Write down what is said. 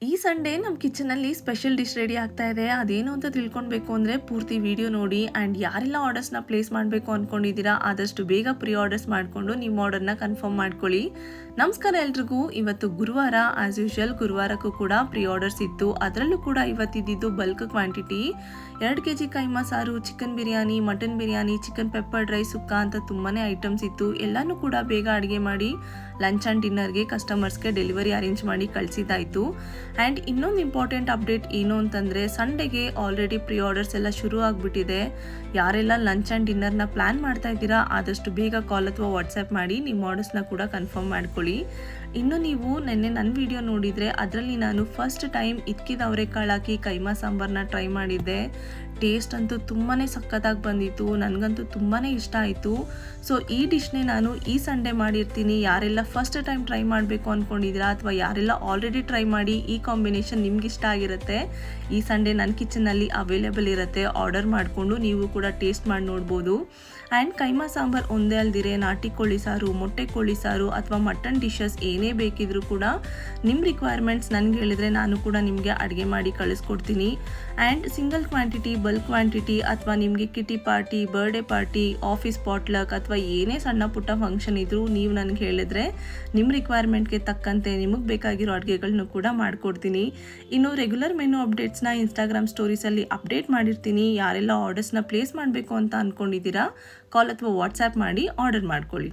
ಈ ಸಂಡೇ ನಮ್ಮ ಕಿಚನಲ್ಲಿ special dish ready ಆಗ್ತಾ ಇದೆ. ಅದೇನು ಅಂತ ತಿಳ್ಕೊಳ್ಬೇಕು ಅಂದರೆ ಪೂರ್ತಿ ವಿಡಿಯೋ ನೋಡಿ. ಆ್ಯಂಡ್ ಯಾರೆಲ್ಲ ಆರ್ಡರ್ಸ್ನ ಪ್ಲೇಸ್ ಮಾಡಬೇಕು ಅಂದ್ಕೊಂಡಿದ್ದೀರಾ ಆದಷ್ಟು ಬೇಗ ಪ್ರೀ ಆರ್ಡರ್ಸ್ ಮಾಡಿಕೊಂಡು ನಿಮ್ಮ ಆರ್ಡರ್ನ ಕನ್ಫರ್ಮ್ ಮಾಡ್ಕೊಳ್ಳಿ. ನಮಸ್ಕಾರ ಎಲ್ರಿಗೂ. ಇವತ್ತು ಗುರುವಾರ, ಆ್ಯಸ್ ಯೂಶುವಲ್ ಗುರುವಾರಕ್ಕೂ ಕೂಡ ಪ್ರೀ ಆರ್ಡರ್ಸ್ ಇತ್ತು. ಅದರಲ್ಲೂ ಕೂಡ ಇವತ್ತಿದ್ದು ಬಲ್ಕ್ ಕ್ವಾಂಟಿಟಿ 2 kg ಕೈಮಾ ಸಾರು, chicken biryani, mutton biryani, chicken peppered rice, sukka ಅಂತ ತುಂಬಾ ಐಟಮ್ಸ್ ಇತ್ತು. ಎಲ್ಲನೂ ಕೂಡ ಬೇಗ ಅಡುಗೆ ಮಾಡಿ ಲಂಚ್ ಆ್ಯಂಡ್ ಡಿನ್ನರ್ಗೆ ಕಸ್ಟಮರ್ಸ್ಗೆ ಡೆಲಿವರಿ ಅರೇಂಜ್ ಮಾಡಿ ಕಳಿಸಿದ್ದಾಯಿತು. ಆ್ಯಂಡ್ ಇನ್ನೊಂದು ಇಂಪಾರ್ಟೆಂಟ್ ಅಪ್ಡೇಟ್ ಏನು ಅಂತಂದರೆ ಸಂಡೇಗೆ ಆಲ್ರೆಡಿ ಪ್ರೀ ಆರ್ಡರ್ಸ್ ಎಲ್ಲ ಶುರು ಆಗಿಬಿಟ್ಟಿದೆ. ಯಾರೆಲ್ಲ ಲಂಚ್ ಆ್ಯಂಡ್ ಡಿನ್ನರ್ನ ಪ್ಲ್ಯಾನ್ ಮಾಡ್ತಾ ಇದ್ದೀರಾ ಆದಷ್ಟು ಬೇಗ ಕಾಲ್ ಅಥವಾ ವಾಟ್ಸಪ್ ಮಾಡಿ ನಿಮ್ಮ ಆರ್ಡರ್ಸ್ನ ಕೂಡ ಕನ್ಫರ್ಮ್ ಮಾಡ್ಕೊಳ್ಳಿ. ಇನ್ನು ನೀವು ನೆನ್ನೆ ನನ್ನ ವಿಡಿಯೋ ನೋಡಿದರೆ ಅದರಲ್ಲಿ ನಾನು ಫಸ್ಟ್ ಟೈಮ್ ಇದ್ಕಿದ ಅವರೆಕಾಳು ಹಾಕಿ ಕೈಮಾ ಸಾಂಬಾರನ್ನ ಟ್ರೈ ಮಾಡಿದ್ದೆ. ಟೇಸ್ಟ್ ಅಂತೂ ತುಂಬಾ ಸಖತ್ತಾಗಿ ಬಂದಿತ್ತು. ನನಗಂತೂ ತುಂಬಾ ಇಷ್ಟ ಆಯಿತು. ಸೊ ಈ ಡಿಶ್ನೇ ನಾನು ಈ ಸಂಡೇ ಮಾಡಿರ್ತೀನಿ. ಯಾರೆಲ್ಲ ಫಸ್ಟ್ ಟೈಮ್ ಟ್ರೈ ಮಾಡಬೇಕು ಅಂದ್ಕೊಂಡಿದ್ದೀರಾ ಅಥವಾ ಯಾರೆಲ್ಲ ಆಲ್ರೆಡಿ ಟ್ರೈ ಮಾಡಿ ಈ ಕಾಂಬಿನೇಷನ್ ನಿಮ್ಗೆ ಇಷ್ಟ ಆಗಿರುತ್ತೆ, ಈ ಸಂಡೇ ನನ್ನ ಕಿಚನಲ್ಲಿ ಅವೈಲೇಬಲ್ ಇರುತ್ತೆ. ಆರ್ಡರ್ ಮಾಡಿಕೊಂಡು ನೀವು ಕೂಡ ಟೇಸ್ಟ್ ಮಾಡಿ ನೋಡ್ಬೋದು. ಆ್ಯಂಡ್ ಕೈಮಾ ಸಾಂಬಾರು ಒಂದೇ ಅಲ್ದಿರೆ ನಾಟಿ ಕೋಳಿ ಸಾರು, ಮೊಟ್ಟೆ ಕೋಳಿ ಸಾರು ಅಥವಾ ಮಟನ್ ಡಿಶಸ್ ಏನೇ ಬೇಕಿದ್ರೂ ಕೂಡ ನಿಮ್ಮ ರಿಕ್ವೈರ್ಮೆಂಟ್ಸ್ ನನಗೆ ಹೇಳಿದರೆ ನಾನು ಕೂಡ ನಿಮಗೆ ಅಡುಗೆ ಮಾಡಿ ಕಳಿಸ್ಕೊಡ್ತೀನಿ. And single quantity, bulk quantity ಅಥವಾ ನಿಮಗೆ kitty party, birthday party, office potluck ಅಥವಾ ಏನೇ ಸಣ್ಣ ಪುಟ್ಟ ಫಂಕ್ಷನ್ ಇದ್ದರೂ ನೀವು ನನಗೆ ಹೇಳಿದ್ರೆ ನಿಮ್ಮ ರಿಕ್ವೈರ್ಮೆಂಟ್ಗೆ ತಕ್ಕಂತೆ ನಿಮಗೆ ಬೇಕಾಗಿರೋ ಅಡುಗೆಗಳನ್ನೂ ಕೂಡ ಮಾಡಿಕೊಡ್ತೀನಿ. ಇನ್ನು ರೆಗ್ಯುಲರ್ ಮೆನು ಅಪ್ಡೇಟ್ಸ್ನ ಇನ್ಸ್ಟಾಗ್ರಾಮ್ ಸ್ಟೋರೀಸಲ್ಲಿ ಅಪ್ಡೇಟ್ ಮಾಡಿರ್ತೀನಿ. ಯಾರೆಲ್ಲ ಆರ್ಡರ್ಸ್ನ ಪ್ಲೇಸ್ ಮಾಡಬೇಕು ಅಂತ ಅಂದ್ಕೊಂಡಿದ್ದೀರಾ ಕಾಲ್ ಅಥವಾ ವಾಟ್ಸ್ಯಾಪ್ ಮಾಡಿ ಆರ್ಡರ್ ಮಾಡ್ಕೊಳ್ಳಿ.